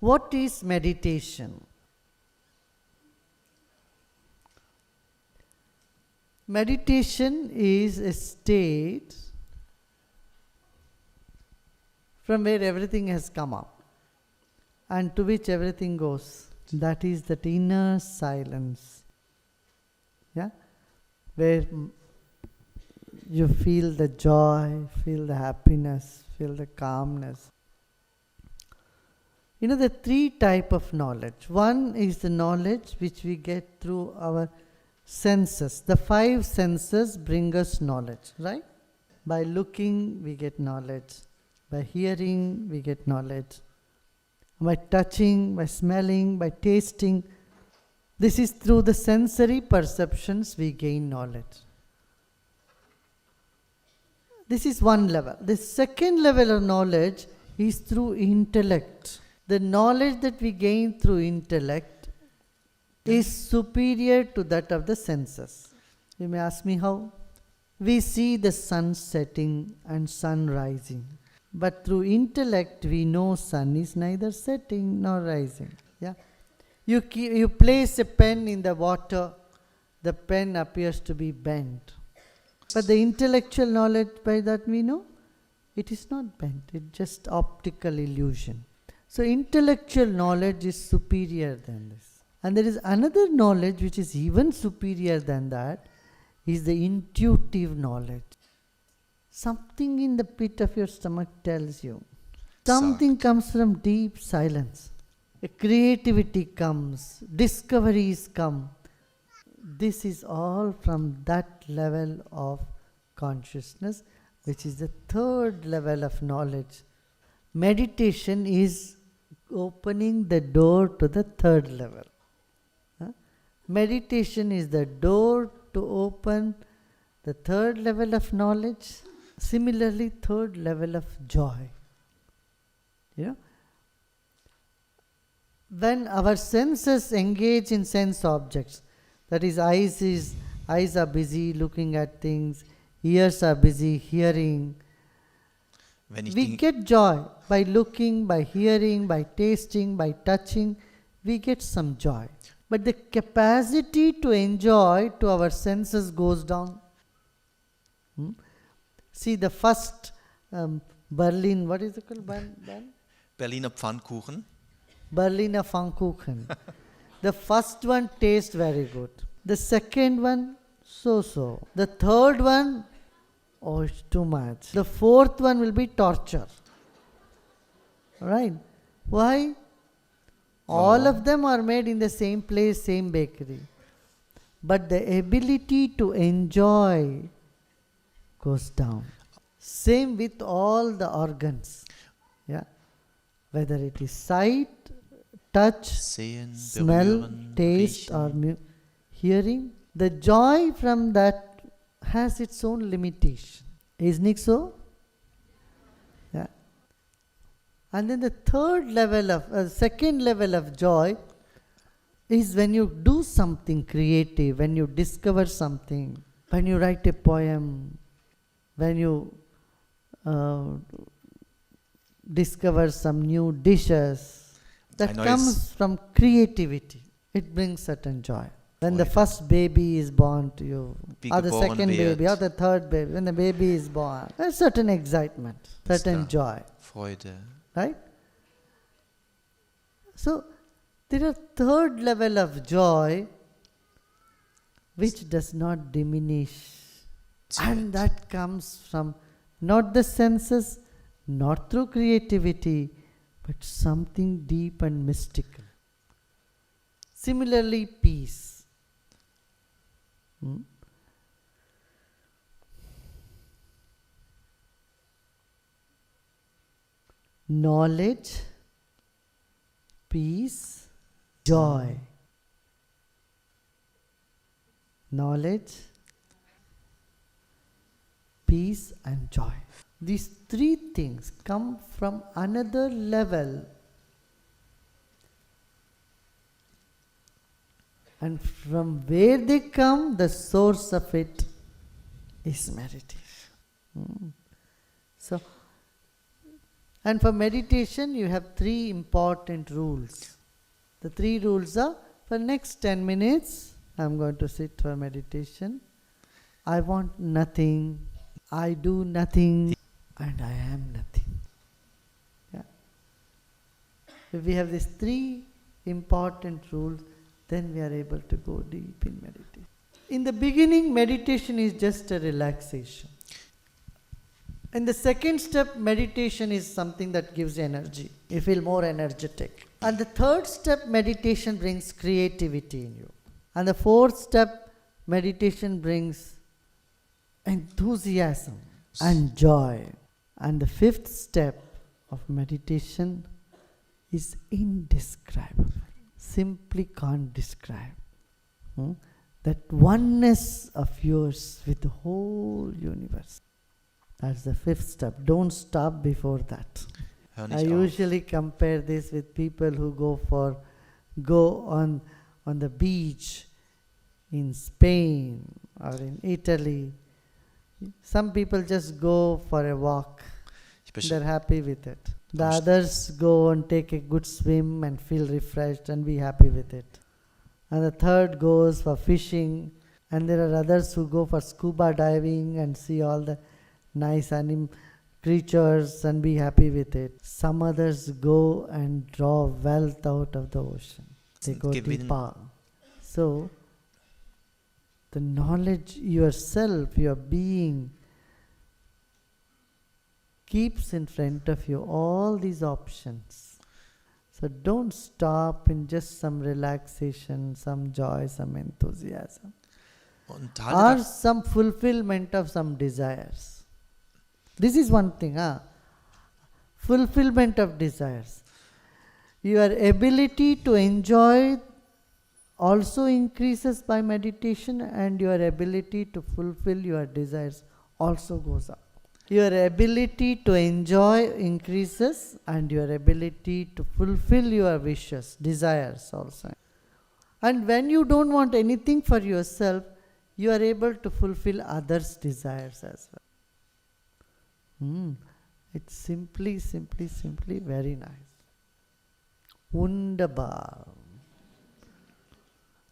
What is meditation? Meditation is a state from where everything has come up and to which everything goes. That is that inner silence. Yeah? Where you feel the joy, feel the happiness, feel the calmness. You know, the three types of knowledge. One is the knowledge which we get through our senses. The five senses bring us knowledge, right? By looking, we get knowledge. By hearing, we get knowledge. By touching, by smelling, by tasting. This is through the sensory perceptions we gain knowledge. This is one level. The second level of knowledge is through intellect. The knowledge that we gain through intellect is superior to that of the senses. You may ask me how? We see the sun setting and sun rising. But through intellect we know sun is neither setting nor rising. Yeah? You place a pen in the water, the pen appears to be bent. But the intellectual knowledge by that we know, it is not bent, it's just optical illusion. So intellectual knowledge is superior than this. And there is another knowledge which is even superior than that, is the intuitive knowledge. Something in the pit of your stomach tells you. Something comes from deep silence. A creativity comes, discoveries come. This is all from that level of consciousness, which is the third level of knowledge. Meditation is opening the door to the third level. Meditation is the door to open the third level of knowledge. Similarly, third level of joy. You know, when our senses engage in sense objects, that is, eyes are busy looking at things, ears are busy hearing. We get joy by looking, by hearing, by tasting, by touching. We get some joy. But the capacity to enjoy to our senses goes down. See the first Berlin, what is it called? Berliner Pfannkuchen. Berliner Pfannkuchen. The first one tastes very good. The second one, so-so. The third one, oh, it's too much. The fourth one will be torture. Right? Why? All of them are made in the same place, same bakery. But the ability to enjoy goes down. Same with all the organs. Yeah? Whether it is sight, touch, Sehen, smell, berühren, taste riechen. or hearing, the joy from that has its own limitation. Isn't it so? Yeah. And then the second level of joy is when you do something creative, when you discover something, when you write a poem, when you discover some new dishes. That comes from creativity. It brings certain joy. When the first baby is born to you, or the second baby, or the third baby, when the baby is born, there's certain excitement, certain joy. Freude. Right? So, there are third level of joy which does not diminish. And that comes from not the senses, not through creativity, but something deep and mystical. Similarly, peace. Knowledge, peace, joy. Knowledge, peace and joy. These three things come from another level. And from where they come, the source of it is meditation. So, And for meditation, you have 3 important rules. The 3 rules are, for next 10 minutes, I'm going to sit for meditation. I want nothing, I do nothing, and I am nothing. Yeah. If we have these 3 important rules, then we are able to go deep in meditation. In the beginning, meditation is just a relaxation. In the second step, meditation is something that gives energy. You feel more energetic. And the third step, meditation brings creativity in you. And the fourth step, meditation brings enthusiasm and joy. And the fifth step of meditation is indescribable. Simply can't describe. That oneness of yours with the whole universe. That's the fifth step. Don't stop before that. Hör I nicht auf. usually compare this with people who go on the beach in Spain or in Italy. Some people just go for a walk. They're happy with it. The others go and take a good swim and feel refreshed and be happy with it. And the third goes for fishing. And there are others who go for scuba diving and see all the nice creatures and be happy with it. Some others go and draw wealth out of the ocean. They go deeper. So, the knowledge yourself, your being, keeps in front of you all these options. So don't stop in just some relaxation, some joy, some enthusiasm, Und or some fulfillment of some desires. This is one thing, fulfillment of desires. Your ability to enjoy also increases by meditation, and your ability to fulfill your desires also goes up. Your ability to enjoy increases, and your ability to fulfill your wishes, desires also. And when you don't want anything for yourself, you are able to fulfill others' desires as well. It's simply very nice. Wunderbar.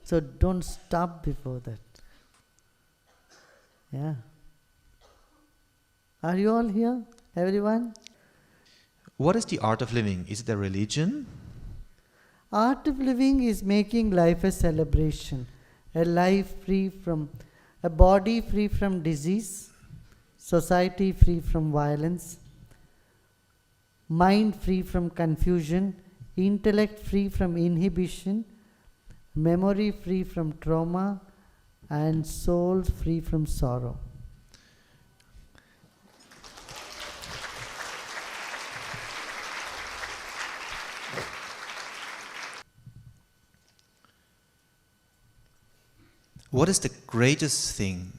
So don't stop before that. Yeah. Are you all here? Everyone? What is the art of living? Is it a religion? Art of living is making life a celebration. A life free from, a body free from disease, society free from violence, mind free from confusion, intellect free from inhibition, memory free from trauma, and soul free from sorrow. What is the greatest thing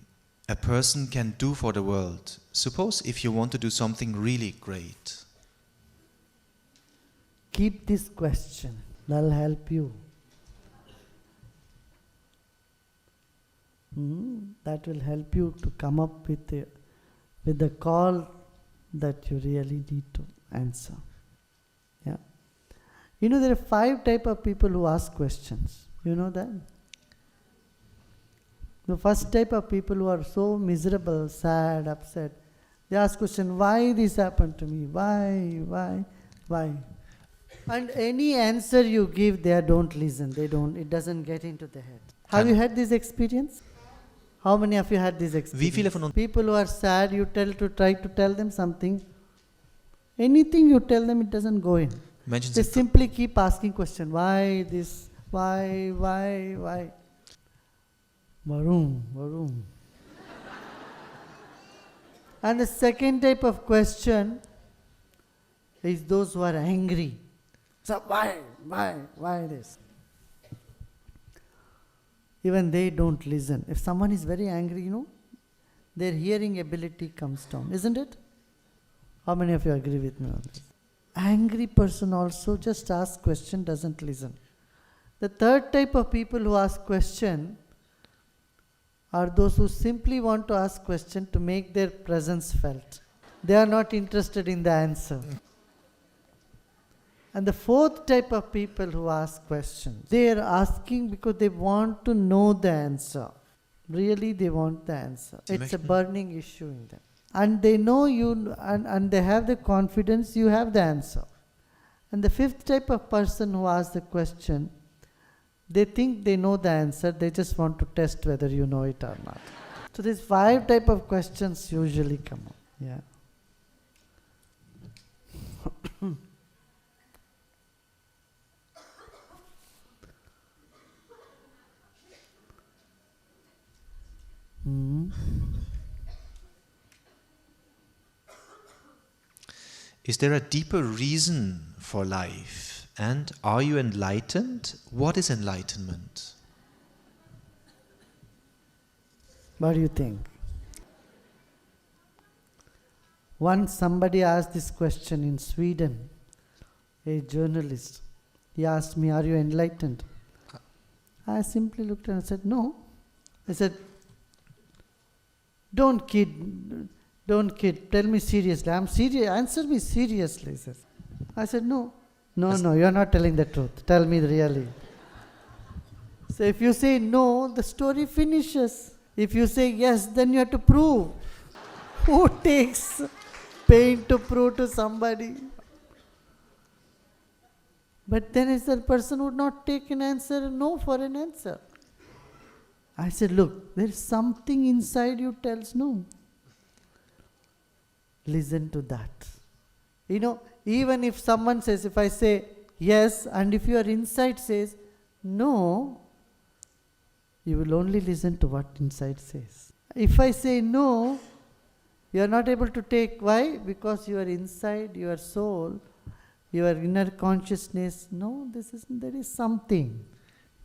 a person can do for the world? Suppose if you want to do something really great. Keep this question, that'll help you. That will help you to come up with the call that you really need to answer. Yeah. You know, there are 5 types of people who ask questions. You know that? The first type of people who are so miserable, sad, upset, they ask question, why this happened to me? Why? And any answer you give, they don't listen. It doesn't get into the head. Have you had this experience? How many of you had this experience? Wie viele von uns? People who are sad, you try to tell them something. Anything you tell them, it doesn't go in. Menschen They sind simply keep asking question, why this, why? Varum. And the second type of question is those who are angry. So why this? Even they don't listen. If someone is very angry, their hearing ability comes down, isn't it? How many of you agree with me on this? Angry person also just asks question, doesn't listen. The third type of people who ask question are those who simply want to ask question to make their presence felt. They are not interested in the answer. And the fourth type of people who ask questions, they are asking because they want to know the answer. Really, they want the answer. Sie It's a möchten- burning issue in them. And they know you, and they have the confidence you have the answer. And the fifth type of person who asks the question, they think they know the answer, they just want to test whether you know it or not. So these 5 type of questions usually come up. Yeah. Hmm. Is there a deeper reason for life? And are you enlightened? What is enlightenment? What do you think? Once somebody asked this question in Sweden, a journalist. He asked me, "Are you enlightened?" I simply looked and said, "No." I said, Don't kid, tell me seriously. I'm serious, answer me seriously," he says. I said, No, you're not telling the truth. Tell me really. So if you say no, the story finishes. If you say yes, then you have to prove. Who takes pain to prove to somebody? But then is the person would not take an answer, no for an answer. I said, look, there is something inside you tells no. Listen to that. You know, even if someone says, if I say yes, and if your inside says no, you will only listen to what inside says. If I say no, you are not able to take. Why? Because your inside, your soul, your inner consciousness, no, there is something.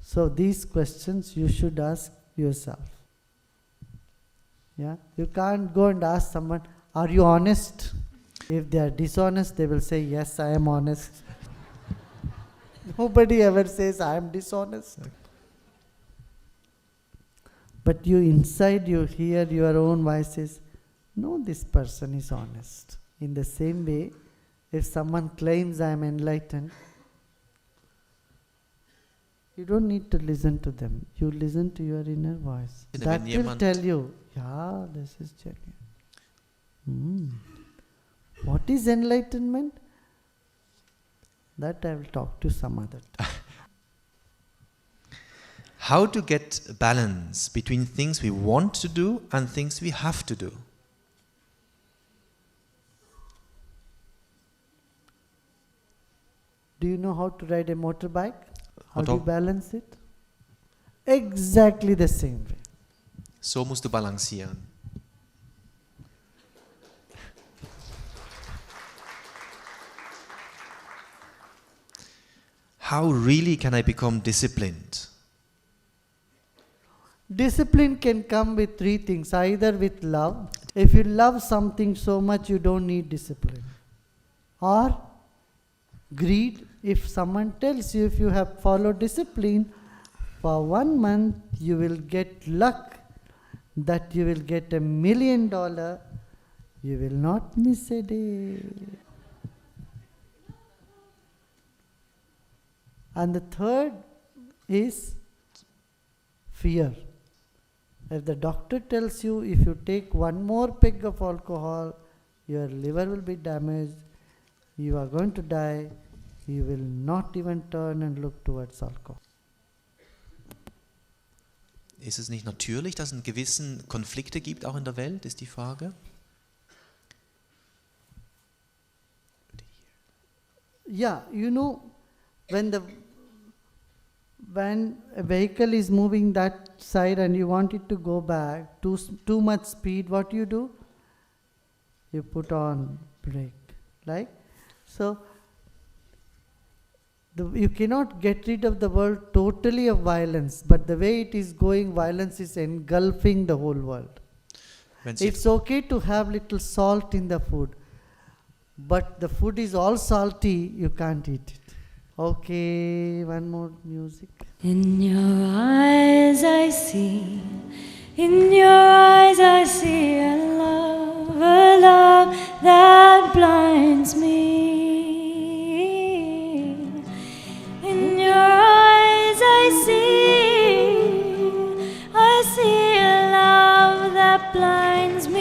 So these questions you should ask yourself. Yeah? You can't go and ask someone, "Are you honest?" If they are dishonest, they will say, "Yes, I am honest." Nobody ever says, "I am dishonest." But you inside, you hear your own voices, "No, this person is honest." In the same way, if someone claims I am enlightened, you don't need to listen to them. You listen to your inner voice. That will tell you, yeah, this is genuine. What is enlightenment? That I will talk to some other time. How to get balance between things we want to do and things we have to do? Do you know how to ride a motorbike? How do you balance it? Exactly the same way. So musst du balancieren. How really can I become disciplined? Discipline can come with 3 things. Either with love. If you love something so much, you don't need discipline. Or greed. If someone tells you, if you have followed discipline, for 1 month you will get luck that you will get $1 million. You will not miss a day. And the third is fear. If the doctor tells you, if you take 1 more peg of alcohol, your liver will be damaged, you are going to die, you will not even turn and look towards alcohol. Ist es nicht natürlich, dass es gewissen Konflikte gibt, auch in der Welt, ist die Frage? Yeah, you know, when a vehicle is moving that side and you want it to go back, too much speed, what do? You put on brake, right? So, you cannot get rid of the world totally of violence, but the way it is going, violence is engulfing the whole world. It's okay to have little salt in the food, but the food is all salty, you can't eat it. Okay, one more music. In your eyes I see, in your eyes I see a love that blinds me. blinds me.